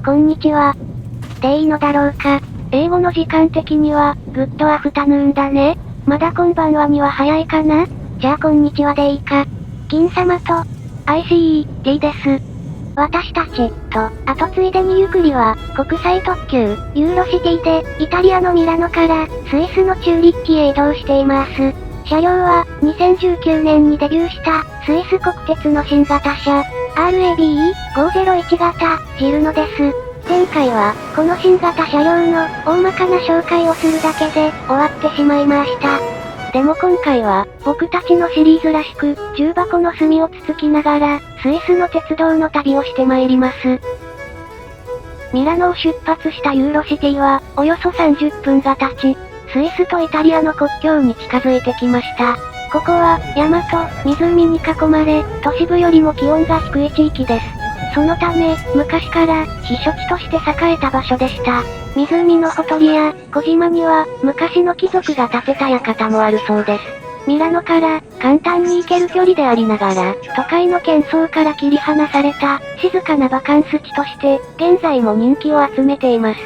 こんにちは。でいいのだろうか。英語の時間的には、グッドアフタヌーンだね。まだこんばんはには早いかな。じゃあこんにちはでいいか。金様と、ICED です。私たち、と、あとついでにゆっくりは、国際特急、ユーロシティで、イタリアのミラノから、スイスのチューリッヒへ移動しています。車両は、2019年にデビューした、スイス国鉄の新型車、RABE501 型、ジルノです。前回は、この新型車両の、大まかな紹介をするだけで、終わってしまいました。でも今回は、僕たちのシリーズらしく、重箱の隅をつつきながら、スイスの鉄道の旅をしてまいります。ミラノを出発したユーロシティは、およそ30分が経ち、スイスとイタリアの国境に近づいてきました。ここは、山と湖に囲まれ、都市部よりも気温が低い地域です。そのため、昔から、避暑地として栄えた場所でした。湖のほとりや、小島には、昔の貴族が建てた館もあるそうです。ミラノから、簡単に行ける距離でありながら、都会の喧騒から切り離された、静かなバカンス地として、現在も人気を集めています。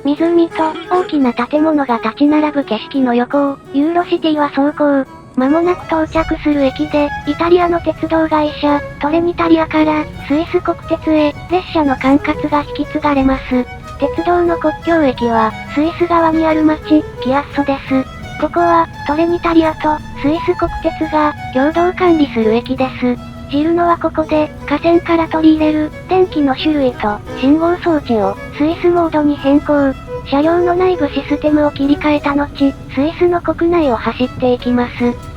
湖と、大きな建物が立ち並ぶ景色の横を、ユーロシティは走行。間もなく到着する駅で、イタリアの鉄道会社、トレニタリアから、スイス国鉄へ、列車の管轄が引き継がれます。鉄道の国境駅は、スイス側にある町、ピアッソです。ここは、トレニタリアと、スイス国鉄が、共同管理する駅です。ジルノはここで、架線から取り入れる、電気の種類と、信号装置を、スイスモードに変更。車両の内部システムを切り替えた後、スイスの国内を走っていきます。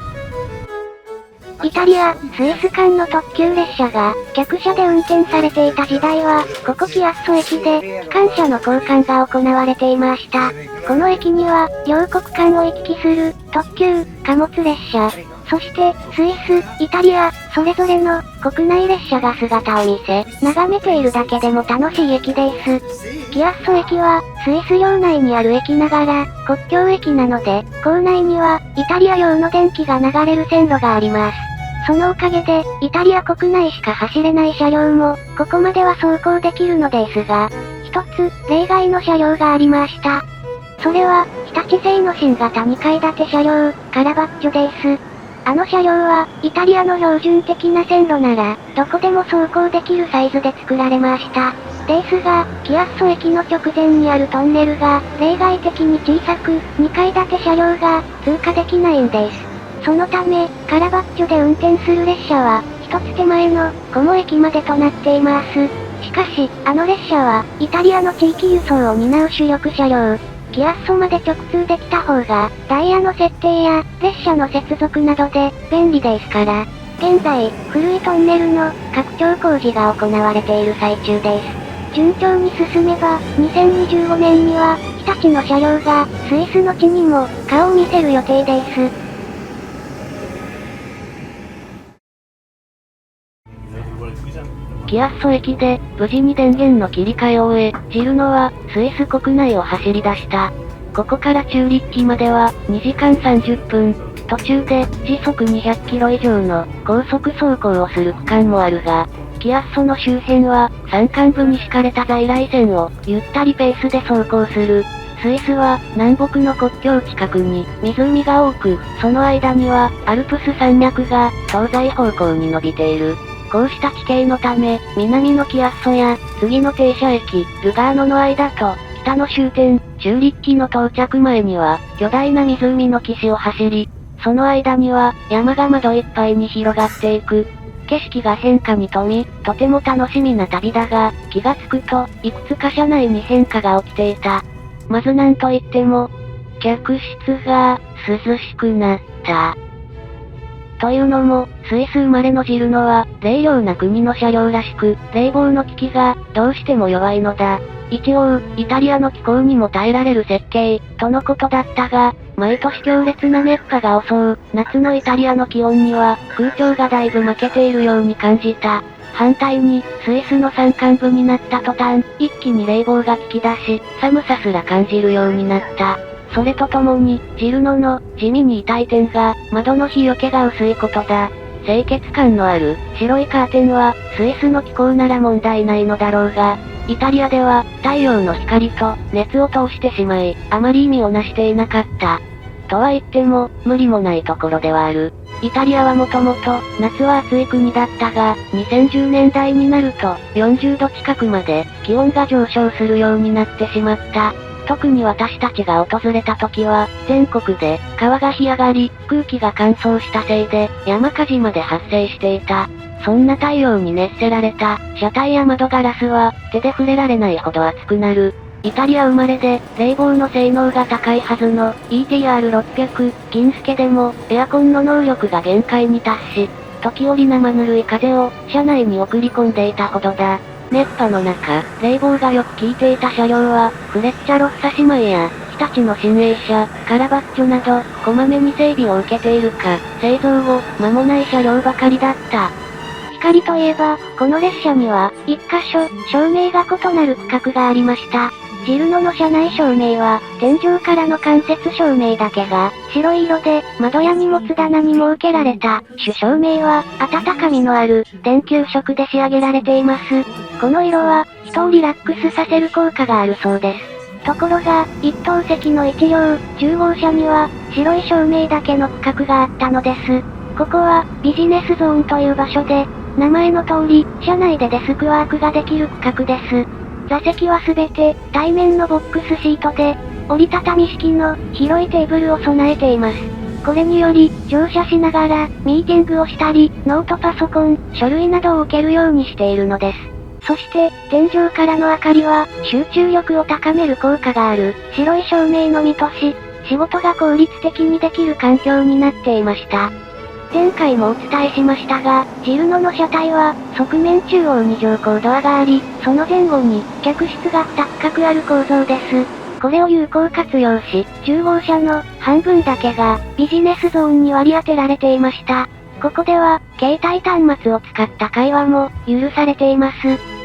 イタリア、スイス間の特急列車が、客車で運転されていた時代は、ここキアッソ駅で、機関車の交換が行われていました。この駅には、両国間を行き来する、特急、貨物列車、そして、スイス、イタリア、それぞれの、国内列車が姿を見せ、眺めているだけでも楽しい駅です。キアッソ駅は、スイス領内にある駅ながら、国境駅なので、構内には、イタリア用の電気が流れる線路があります。そのおかげで、イタリア国内しか走れない車両も、ここまでは走行できるのですが、一つ、例外の車両がありました。それは、日立製の新型2階建て車両、カラバッチョです。あの車両は、イタリアの標準的な線路なら、どこでも走行できるサイズで作られました。ですが、キアッソ駅の直前にあるトンネルが、例外的に小さく、2階建て車両が、通過できないんです。そのため、カラバッチョで運転する列車は、一つ手前の、コモ駅までとなっています。しかし、あの列車は、イタリアの地域輸送を担う主力車両。キアッソまで直通できた方が、ダイヤの設定や、列車の接続などで、便利ですから。現在、古いトンネルの、拡張工事が行われている最中です。順調に進めば、2025年には、日立の車両が、スイスの地にも、顔を見せる予定です。キアッソ駅で、無事に電源の切り替えを終え、ジルノは、スイス国内を走り出した。ここからチューリッヒまでは、2時間30分。途中で、時速200キロ以上の、高速走行をする区間もあるが、キアッソの周辺は、山間部に敷かれた在来線を、ゆったりペースで走行する。スイスは、南北の国境近くに、湖が多く、その間には、アルプス山脈が、東西方向に伸びている。こうした地形のため、南のキアッソや、次の停車駅、ルガーノの間と、北の終点、チューリッヒの到着前には、巨大な湖の岸を走り、その間には、山が窓いっぱいに広がっていく。景色が変化に富み、とても楽しみな旅だが、気がつくと、いくつか車内に変化が起きていた。まずなんといっても、客室が、涼しくなった。というのも、スイス生まれのジルノは、冷涼な国の車両らしく、冷房の効きが、どうしても弱いのだ。一応、イタリアの気候にも耐えられる設計、とのことだったが、毎年強烈な熱波が襲う、夏のイタリアの気温には、空調がだいぶ負けているように感じた。反対に、スイスの山間部になった途端、一気に冷房が効き出し、寒さすら感じるようになった。それとともに、ジルノの、地味に痛い点が、窓の日よけが薄いことだ。清潔感のある、白いカーテンは、スイスの気候なら問題ないのだろうが、イタリアでは、太陽の光と熱を通してしまい、あまり意味をなしていなかった。とは言っても、無理もないところではある。イタリアはもともと、夏は暑い国だったが、2010年代になると、40度近くまで、気温が上昇するようになってしまった。特に私たちが訪れた時は、全国で、川が干上がり、空気が乾燥したせいで、山火事まで発生していた。そんな太陽に熱せられた、車体や窓ガラスは、手で触れられないほど熱くなる。イタリア生まれで、冷房の性能が高いはずの ETR600、銀助でも、エアコンの能力が限界に達し、時折生ぬるい風を、車内に送り込んでいたほどだ。熱波の中、冷房がよく効いていた車両は、フレッチャロッサ姉妹や、日立の新鋭車、カラバッチョなど、こまめに整備を受けているか、製造後、間もない車両ばかりだった。光といえば、この列車には、一箇所、照明が異なる区画がありました。ジルノの車内照明は、天井からの間接照明だけが、白い色で、窓や荷物棚に設けられた、主照明は、温かみのある、電球色で仕上げられています。この色は、人をリラックスさせる効果があるそうです。ところが、一等席の1両、10号車には、白い照明だけの区画があったのです。ここは、ビジネスゾーンという場所で、名前の通り、車内でデスクワークができる区画です。座席はすべて、対面のボックスシートで、折りたたみ式の、広いテーブルを備えています。これにより、乗車しながら、ミーティングをしたり、ノートパソコン、書類などを受けるようにしているのです。そして、天井からの明かりは、集中力を高める効果がある、白い照明のみとし、仕事が効率的にできる環境になっていました。前回もお伝えしましたが、ジルノの車体は、側面中央に乗降ドアがあり、その前後に、客室が2区画ある構造です。これを有効活用し、10号車の半分だけが、ビジネスゾーンに割り当てられていました。ここでは、携帯端末を使った会話も、許されています。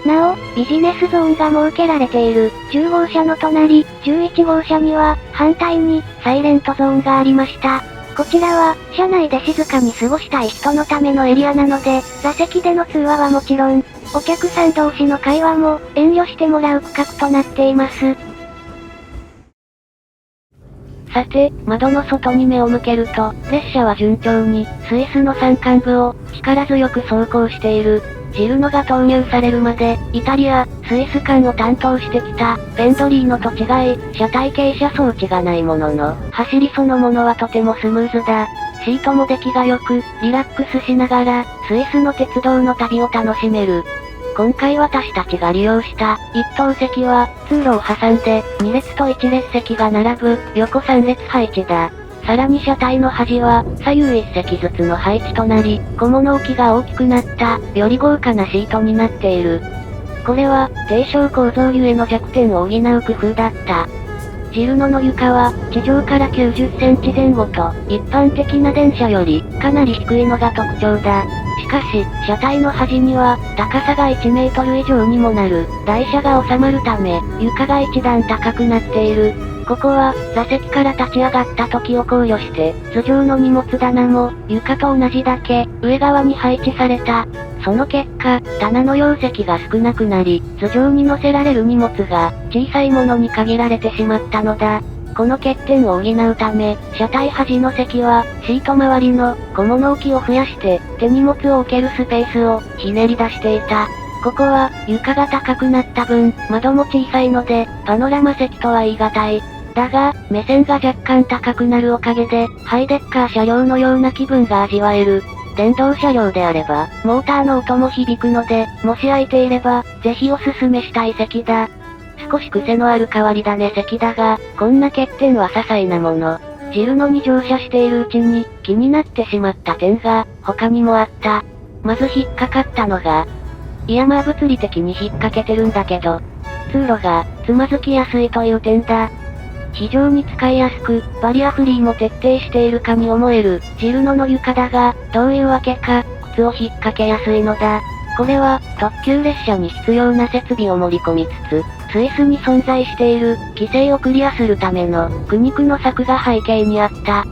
なお、ビジネスゾーンが設けられている、10号車の隣、11号車には、反対に、サイレントゾーンがありました。こちらは、車内で静かに過ごしたい人のためのエリアなので、座席での通話はもちろん、お客さん同士の会話も、遠慮してもらう区画となっています。さて、窓の外に目を向けると、列車は順調に、スイスの山間部を、力強く走行している。ジルノが投入されるまで、イタリア、スイス間を担当してきた、ペンドリーノと違い、車体傾斜装置がないものの、走りそのものはとてもスムーズだ。シートも出来が良く、リラックスしながら、スイスの鉄道の旅を楽しめる。今回私たちが利用した一等席は通路を挟んで2列と1列席が並ぶ横3列配置だ。さらに車体の端は左右1席ずつの配置となり、小物置きが大きくなったより豪華なシートになっている。これは低床構造ゆえの弱点を補う工夫だった。ジルノの床は地上から90センチ前後と一般的な電車よりかなり低いのが特徴だ。しかし、車体の端には、高さが1メートル以上にもなる、台車が収まるため、床が一段高くなっている。ここは、座席から立ち上がった時を考慮して、頭上の荷物棚も、床と同じだけ、上側に配置された。その結果、棚の容積が少なくなり、頭上に乗せられる荷物が、小さいものに限られてしまったのだ。この欠点を補うため、車体端の席は、シート周りの小物置きを増やして、手荷物を置けるスペースをひねり出していた。ここは、床が高くなった分、窓も小さいので、パノラマ席とは言い難い。だが、目線が若干高くなるおかげで、ハイデッカー車両のような気分が味わえる。電動車両であれば、モーターの音も響くので、もし空いていれば、ぜひおすすめしたい席だ。少し癖のある変わり種席だが、こんな欠点は些細なもの。ジルノに乗車しているうちに、気になってしまった点が、他にもあった。まず引っかかったのが、まあ物理的に引っ掛けてるんだけど、通路が、つまずきやすいという点だ。非常に使いやすく、バリアフリーも徹底しているかに思える、ジルノの床だが、どういうわけか、靴を引っ掛けやすいのだ。これは、特急列車に必要な設備を盛り込みつつ、スイスに存在している、規制をクリアするための、苦肉の策が背景にあった。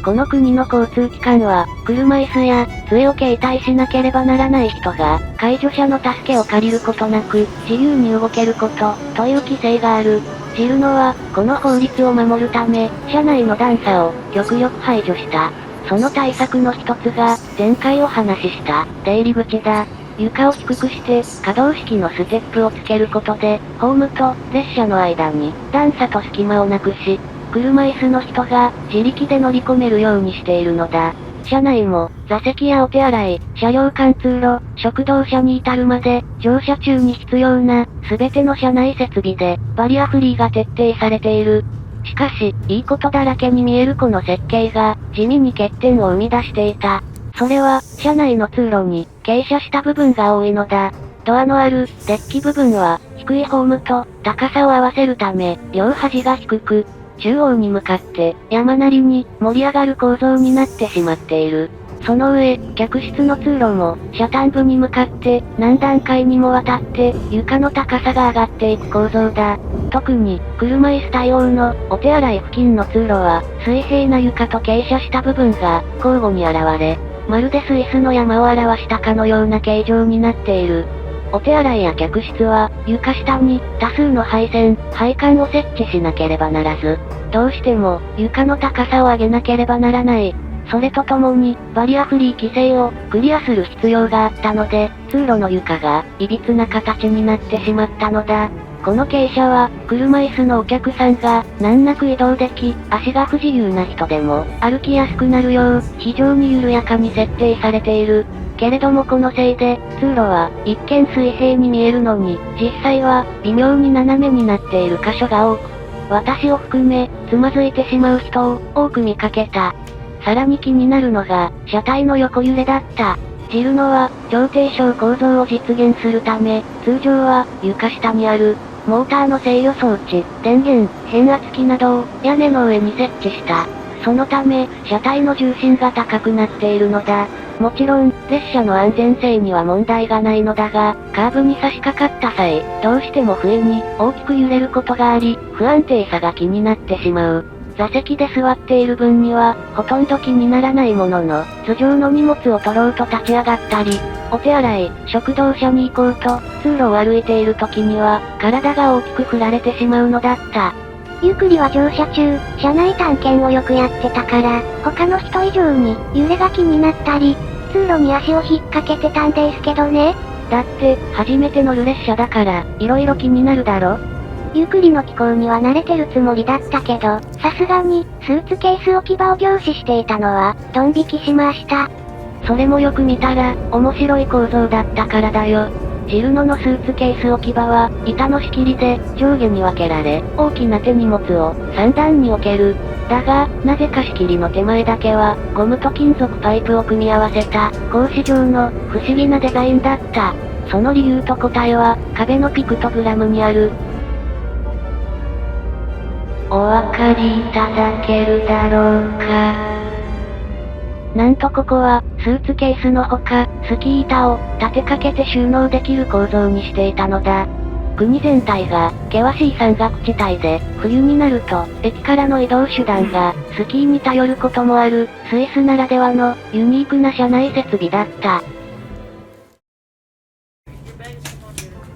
この国の交通機関は、車椅子や、杖を携帯しなければならない人が、介助者の助けを借りることなく、自由に動けること、という規制がある。ジルノは、この法律を守るため、車内の段差を、極力排除した。その対策の一つが、前回お話しした、出入り口だ。床を低くして、可動式のステップをつけることで、ホームと列車の間に段差と隙間をなくし、車椅子の人が自力で乗り込めるようにしているのだ。車内も、座席やお手洗い、車両間通路、食堂車に至るまで、乗車中に必要な、すべての車内設備で、バリアフリーが徹底されている。しかし、いいことだらけに見えるこの設計が、地味に欠点を生み出していた。それは、車内の通路に、傾斜した部分が多いのだ。ドアのある、デッキ部分は、低いホームと、高さを合わせるため、両端が低く、中央に向かって、山なりに、盛り上がる構造になってしまっている。その上、客室の通路も、車端部に向かって、何段階にもわたって、床の高さが上がっていく構造だ。特に、車椅子対応の、お手洗い付近の通路は、水平な床と傾斜した部分が、交互に現れ、まるでスイスの山を表したかのような形状になっている。お手洗いや客室は、床下に、多数の配線、配管を設置しなければならず、どうしても、床の高さを上げなければならない。それとともに、バリアフリー規制を、クリアする必要があったので、通路の床が、歪な形になってしまったのだ。この傾斜は、車椅子のお客さんが、難なく移動でき、足が不自由な人でも、歩きやすくなるよう、非常に緩やかに設定されている。けれどもこのせいで、通路は、一見水平に見えるのに、実際は、微妙に斜めになっている箇所が多く、私を含め、つまずいてしまう人を、多く見かけた。さらに気になるのが、車体の横揺れだった。ジルノは、超低床構造を実現するため、通常は、床下にある、モーターの制御装置、電源、変圧器などを、屋根の上に設置した。そのため、車体の重心が高くなっているのだ。もちろん、列車の安全性には問題がないのだが、カーブに差し掛かった際、どうしても不意に、大きく揺れることがあり、不安定さが気になってしまう。座席で座っている分には、ほとんど気にならないものの、頭上の荷物を取ろうと立ち上がったり、お手洗い、食堂車に行こうと、通路を歩いている時には、体が大きく振られてしまうのだった。ゆっくりは乗車中、車内探検をよくやってたから、他の人以上に、揺れが気になったり、通路に足を引っ掛けてたんですけどね。だって、初めて乗る列車だから、色々気になるだろ？ゆっくりの気候には慣れてるつもりだったけど、さすがに、スーツケース置き場を凝視していたのは、ドン引きしました。それもよく見たら、面白い構造だったからだよ。ジルノのスーツケース置き場は、板の仕切りで、上下に分けられ、大きな手荷物を、3段に置ける。だが、なぜか仕切りの手前だけは、ゴムと金属パイプを組み合わせた、格子状の、不思議なデザインだった。その理由と答えは、壁のピクトグラムにある。お分かりいただけるだろうか。なんとここは、スーツケースのほか、スキー板を、立てかけて収納できる構造にしていたのだ。国全体が、険しい山岳地帯で、冬になると、駅からの移動手段が、スキーに頼ることもある、スイスならではの、ユニークな車内設備だった。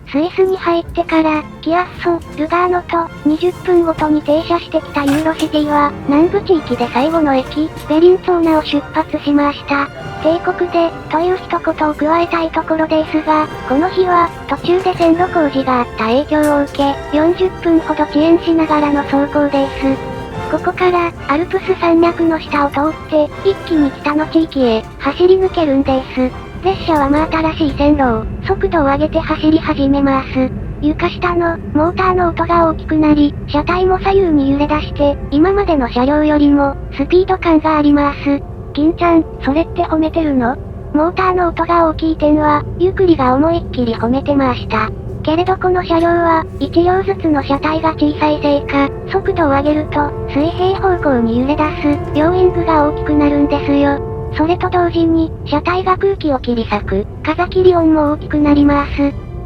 スイスに入ってから、キアッソ、ルガーノと、20分ごとに停車してきたユーロシティは、南部地域で最後の駅、ベリンツォーナを出発しました。帝国で、という一言を加えたいところですが、この日は、途中で線路工事があった影響を受け、40分ほど遅延しながらの走行です。ここから、アルプス山脈の下を通って、一気に北の地域へ、走り抜けるんです。列車は真新しい線路を、速度を上げて走り始めます。床下の、モーターの音が大きくなり、車体も左右に揺れ出して、今までの車両よりも、スピード感があります。金ちゃん、それって褒めてるの？モーターの音が大きい点は、ゆっくりが思いっきり褒めてました。けれどこの車両は、1両ずつの車体が小さいせいか、速度を上げると、水平方向に揺れ出す、両ウィングが大きくなるんですよ。それと同時に、車体が空気を切り裂く、風切り音も大きくなります。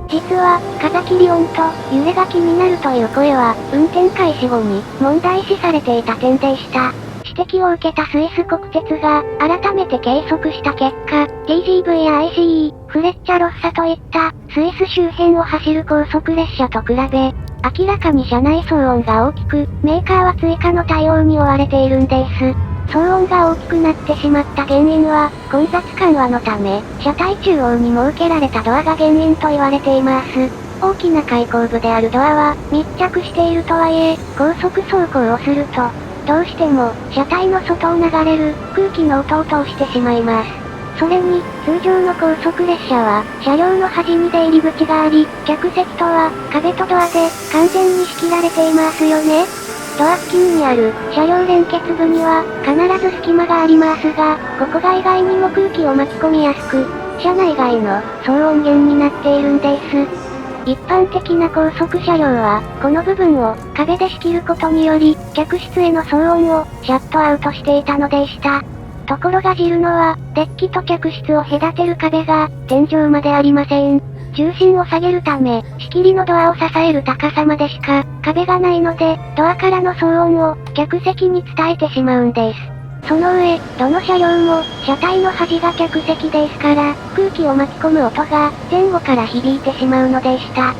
実は、風切り音と、揺れが気になるという声は、運転開始後に、問題視されていた点でした。指摘を受けたスイス国鉄が、改めて計測した結果、TGV や ICE、フレッチャロッサといった、スイス周辺を走る高速列車と比べ、明らかに車内騒音が大きく、メーカーは追加の対応に追われているんです。騒音が大きくなってしまった原因は、混雑緩和のため、車体中央に設けられたドアが原因と言われています。大きな開口部であるドアは、密着しているとはいえ、高速走行をすると、どうしても、車体の外を流れる、空気の音を通してしまいます。それに、通常の高速列車は、車両の端に出入り口があり、客席とは、壁とドアで、完全に仕切られていますよね。ドア付近にある、車両連結部には、必ず隙間がありますが、ここが意外にも空気を巻き込みやすく、車内外の、騒音源になっているんです。一般的な高速車両は、この部分を壁で仕切ることにより、客室への騒音をシャットアウトしていたのでした。ところがジルノは、デッキと客室を隔てる壁が、天井までありません。重心を下げるため、仕切りのドアを支える高さまでしか、壁がないので、ドアからの騒音を、客席に伝えてしまうんです。その上、どの車両も、車体の端が客席ですから、空気を巻き込む音が、前後から響いてしまうのでした。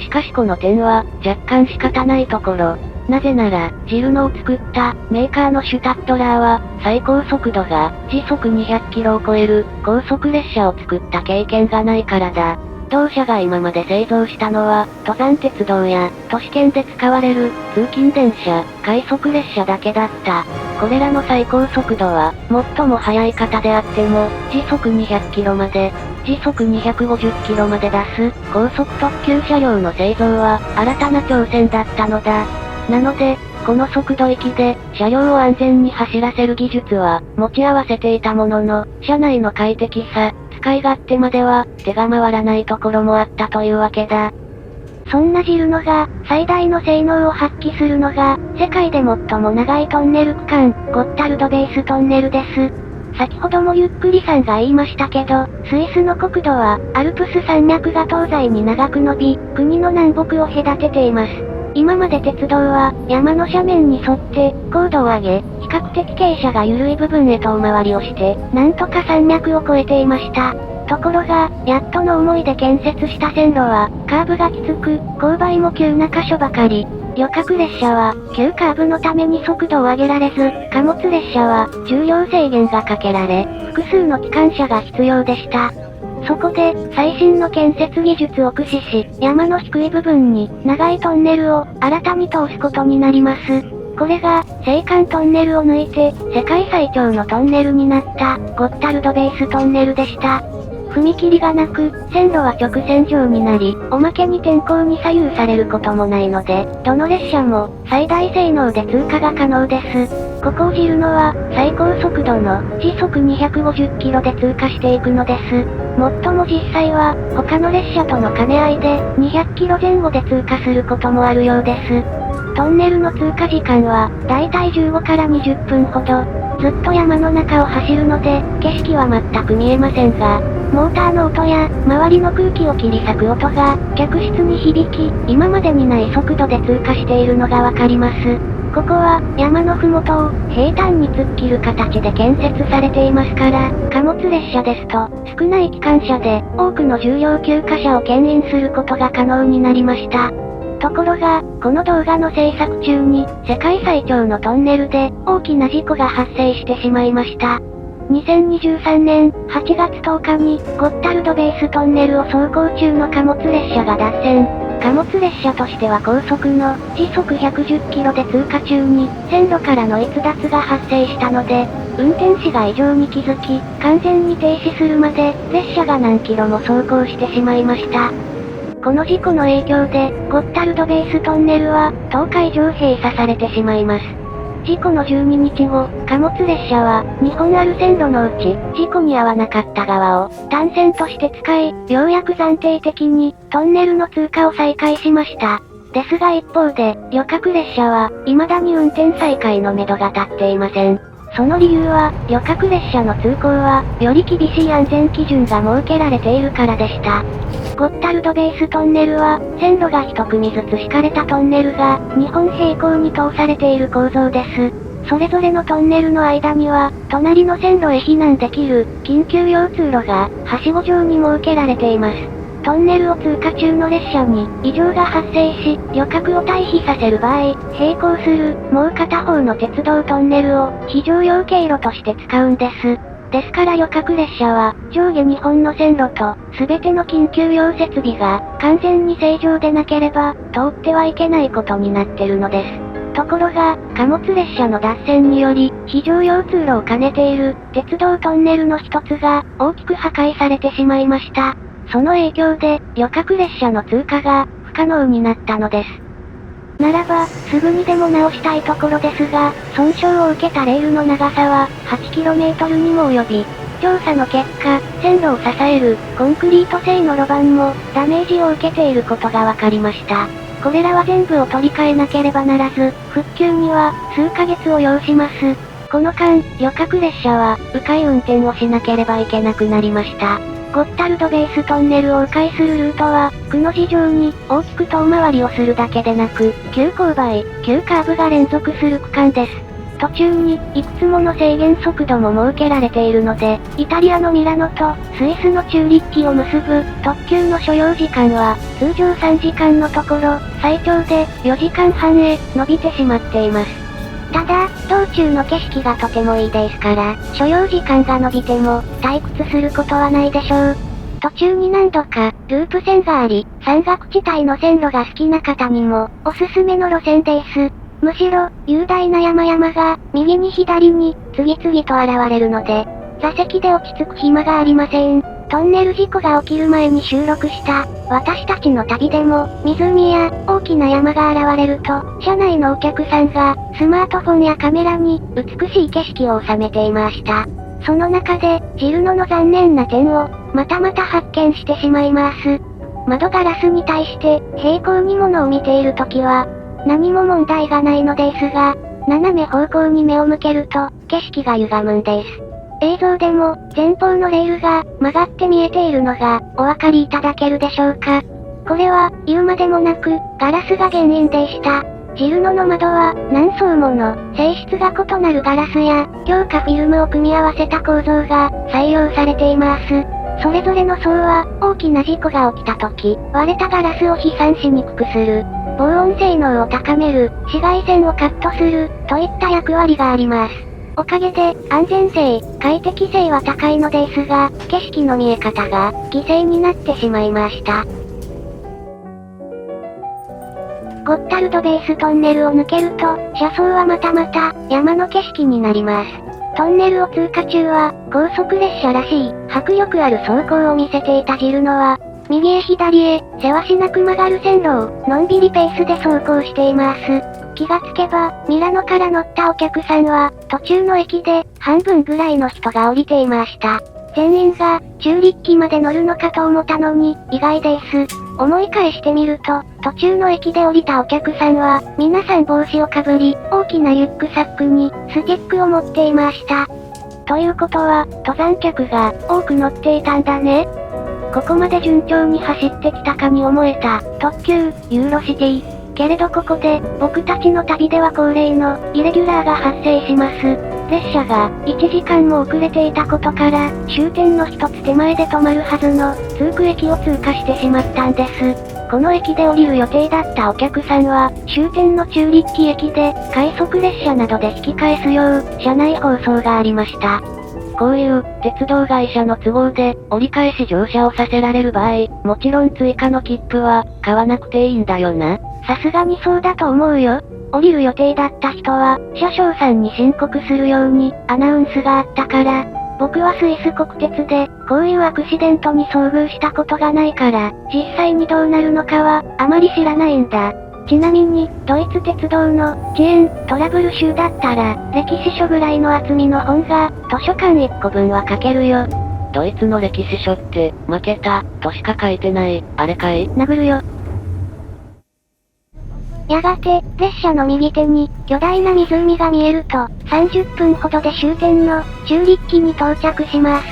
しかしこの点は、若干仕方ないところ。なぜなら、ジルノを作った、メーカーのシュタッドラーは、最高速度が、時速200キロを超える、高速列車を作った経験がないからだ。同社が今まで製造したのは、登山鉄道や、都市圏で使われる、通勤電車、快速列車だけだった。これらの最高速度は、最も速い方であっても、時速200キロまで、時速250キロまで出す、高速特急車両の製造は、新たな挑戦だったのだ。なので、この速度域で、車両を安全に走らせる技術は、持ち合わせていたものの、車内の快適さ、使い勝手までは、手が回らないところもあったというわけだ。そんなジルノが、最大の性能を発揮するのが、世界で最も長いトンネル区間、ゴッタルドベーストンネルです。先ほどもゆっくりさんが言いましたけど、スイスの国土は、アルプス山脈が東西に長く伸び、国の南北を隔てています。今まで鉄道は、山の斜面に沿って、高度を上げ、比較的傾斜が緩い部分へと大回りをして、なんとか山脈を越えていました。ところが、やっとの思いで建設した線路は、カーブがきつく、勾配も急な箇所ばかり。旅客列車は、急カーブのために速度を上げられず、貨物列車は、重量制限がかけられ、複数の機関車が必要でした。そこで、最新の建設技術を駆使し、山の低い部分に、長いトンネルを、新たに通すことになります。これが、青函トンネルを抜いて、世界最長のトンネルになった、ゴッタルドベーストンネルでした。踏切がなく、線路は直線上になり、おまけに天候に左右されることもないので、どの列車も、最大性能で通過が可能です。ここをジルノは、最高速度の、時速250キロで通過していくのです。もっとも実際は、他の列車との兼ね合いで、200キロ前後で通過することもあるようです。トンネルの通過時間は、だいたい15から20分ほど。ずっと山の中を走るので、景色は全く見えませんが、モーターの音や、周りの空気を切り裂く音が、客室に響き、今までにない速度で通過しているのがわかります。ここは、山のふもとを、平坦に突っ切る形で建設されていますから、貨物列車ですと、少ない機関車で、多くの重量級貨車を牽引することが可能になりました。ところが、この動画の制作中に、世界最長のトンネルで、大きな事故が発生してしまいました。2023年8月10日に、ゴッタルドベーストンネルを走行中の貨物列車が脱線。貨物列車としては高速の時速110キロで通過中に、線路からの逸脱が発生したので、運転士が異常に気づき、完全に停止するまで、列車が何キロも走行してしまいました。この事故の影響で、ゴッタルドベーストンネルは、10日以上閉鎖されてしまいます。事故の12日後、貨物列車は、2本ある線路のうち、事故に遭わなかった側を、単線として使い、ようやく暫定的に、トンネルの通過を再開しました。ですが一方で、旅客列車は、未だに運転再開のめどが立っていません。その理由は、旅客列車の通行は、より厳しい安全基準が設けられているからでした。ゴッタルドベーストンネルは、線路が一組ずつ敷かれたトンネルが、2本平行に通されている構造です。それぞれのトンネルの間には、隣の線路へ避難できる、緊急用通路が、はしご状に設けられています。トンネルを通過中の列車に異常が発生し、旅客を退避させる場合、並行するもう片方の鉄道トンネルを非常用経路として使うんです。ですから旅客列車は上下2本の線路と全ての緊急用設備が完全に正常でなければ通ってはいけないことになってるのです。ところが、貨物列車の脱線により、非常用通路を兼ねている鉄道トンネルの一つが大きく破壊されてしまいました。その影響で、旅客列車の通過が不可能になったのです。ならば、すぐにでも直したいところですが、損傷を受けたレールの長さは 8km にも及び、調査の結果、線路を支えるコンクリート製の路盤もダメージを受けていることが分かりました。これらは全部を取り替えなければならず、復旧には数ヶ月を要します。この間、旅客列車は迂回運転をしなければいけなくなりました。ゴッタルドベーストンネルを迂回するルートは、くの字状に大きく遠回りをするだけでなく、急勾配、急カーブが連続する区間です。途中に、いくつもの制限速度も設けられているので、イタリアのミラノとスイスのチューリッヒを結ぶ特急の所要時間は、通常3時間のところ、最長で4時間半へ伸びてしまっています。ただ、道中の景色がとてもいいですから、所要時間が伸びても、退屈することはないでしょう。途中に何度か、ループ線があり、山岳地帯の線路が好きな方にも、おすすめの路線です。むしろ、雄大な山々が、右に左に、次々と現れるので、座席で落ち着く暇がありません。トンネル事故が起きる前に収録した、私たちの旅でも、湖や大きな山が現れると、車内のお客さんが、スマートフォンやカメラに、美しい景色を収めていました。その中で、ジルノの残念な点を、またまた発見してしまいます。窓ガラスに対して、平行に物を見ているときは、何も問題がないのですが、斜め方向に目を向けると、景色が歪むんです。映像でも、前方のレールが曲がって見えているのが、お分かりいただけるでしょうか。これは、言うまでもなく、ガラスが原因でした。ジルノの窓は、何層もの、性質が異なるガラスや、強化フィルムを組み合わせた構造が、採用されています。それぞれの層は、大きな事故が起きた時、割れたガラスを飛散しにくくする、防音性能を高める、紫外線をカットする、といった役割があります。おかげで、安全性、快適性は高いのですが、景色の見え方が、犠牲になってしまいました。ゴッタルドベーストンネルを抜けると、車窓はまたまた、山の景色になります。トンネルを通過中は、高速列車らしい、迫力ある走行を見せていたジルノは、右へ左へ、せわしなく曲がる線路を、のんびりペースで走行しています。気がつけば、ミラノから乗ったお客さんは、途中の駅で、半分ぐらいの人が降りていました。全員が、チューリッヒまで乗るのかと思ったのに、意外です。思い返してみると、途中の駅で降りたお客さんは、皆さん帽子をかぶり、大きなリュックサックに、スティックを持っていました。ということは、登山客が、多く乗っていたんだね。ここまで順調に走ってきたかに思えた、特急、ユーロシティ。けれどここで、僕たちの旅では恒例の、イレギュラーが発生します。列車が、1時間も遅れていたことから、終点の一つ手前で止まるはずの、ツーク駅を通過してしまったんです。この駅で降りる予定だったお客さんは、終点のチューリッヒ駅で、快速列車などで引き返すよう、車内放送がありました。こういう、鉄道会社の都合で、折り返し乗車をさせられる場合、もちろん追加の切符は、買わなくていいんだよな。さすがにそうだと思うよ。降りる予定だった人は、車掌さんに申告するように、アナウンスがあったから、僕はスイス国鉄で、こういうアクシデントに遭遇したことがないから、実際にどうなるのかは、あまり知らないんだ。ちなみに、ドイツ鉄道の遅延トラブル集だったら、歴史書ぐらいの厚みの本が、図書館1個分は書けるよ。ドイツの歴史書って、負けた、としか書いてない、あれかい？殴るよ。やがて、列車の右手に、巨大な湖が見えると、30分ほどで終点の、チューリッヒに到着します。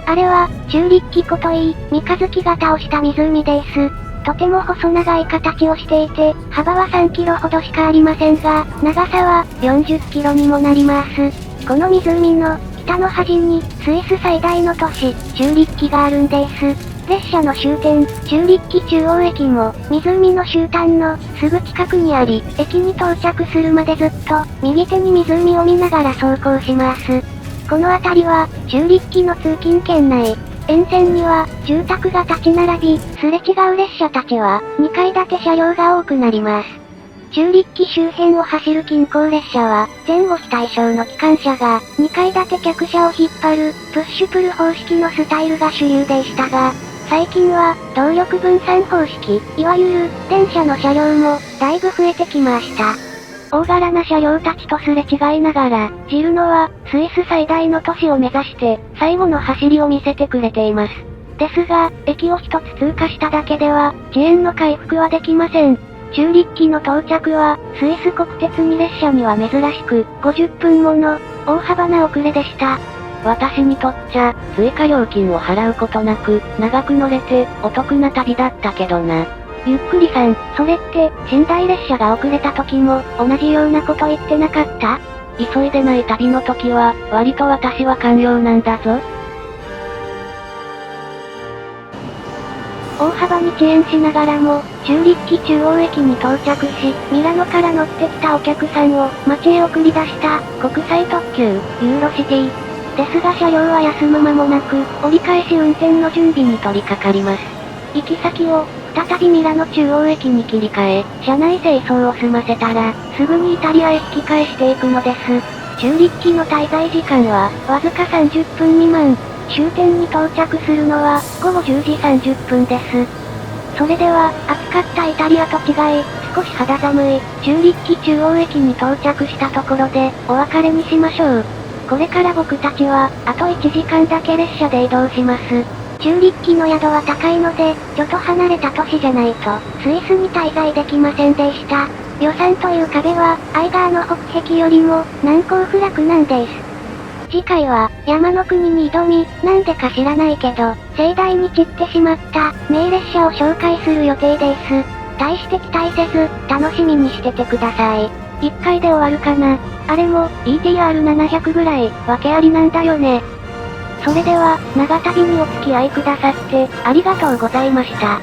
あれは、チューリッヒ湖といい、三日月が倒した湖です。とても細長い形をしていて、幅は3キロほどしかありませんが、長さは40キロにもなります。この湖の北の端に、スイス最大の都市、チューリッキがあるんです。列車の終点、チューリッキ中央駅も、湖の終端のすぐ近くにあり、駅に到着するまでずっと、右手に湖を見ながら走行します。この辺りは、チューリッキの通勤圏内。沿線には、住宅が立ち並び、すれ違う列車たちは、2階建て車両が多くなります。チューリッキ周辺を走る近郊列車は、前後非対称の機関車が、2階建て客車を引っ張る、プッシュプル方式のスタイルが主流でしたが、最近は、動力分散方式、いわゆる、電車の車両も、だいぶ増えてきました。大柄な車両たちとすれ違いながら、ジルノは、スイス最大の都市を目指して、最後の走りを見せてくれています。ですが、駅を一つ通過しただけでは、遅延の回復はできません。チューリッキの到着は、スイス国鉄2列車には珍しく、50分もの、大幅な遅れでした。私にとっちゃ、追加料金を払うことなく、長く乗れて、お得な旅だったけどな。ゆっくりさん、それって、寝台列車が遅れた時も、同じようなこと言ってなかった？急いでない旅の時は、割と私は寛容なんだぞ。大幅に遅延しながらも、チューリッキ中央駅に到着し、ミラノから乗ってきたお客さんを、街へ送り出した、国際特急、ユーロシティ。ですが車両は休む間もなく、折り返し運転の準備に取り掛かります。行き先を、再びミラノ中央駅に切り替え、車内清掃を済ませたら、すぐにイタリアへ引き返していくのです。チューリッキの滞在時間は、わずか30分未満。終点に到着するのは、午後10時30分です。それでは、暑かったイタリアと違い、少し肌寒い、チューリッキ中央駅に到着したところで、お別れにしましょう。これから僕たちは、あと1時間だけ列車で移動します。チューリッキの宿は高いので、ちょっと離れた都市じゃないと、スイスに滞在できませんでした。予算という壁は、アイガーの北壁よりも、難攻不落なんです。次回は、山の国に挑み、なんでか知らないけど、盛大に散ってしまった、名列車を紹介する予定です。大して期待せず、楽しみにしててください。1回で終わるかな。あれも、ETR700 ぐらい、訳ありなんだよね。それでは、長旅にお付き合いくださって、ありがとうございました。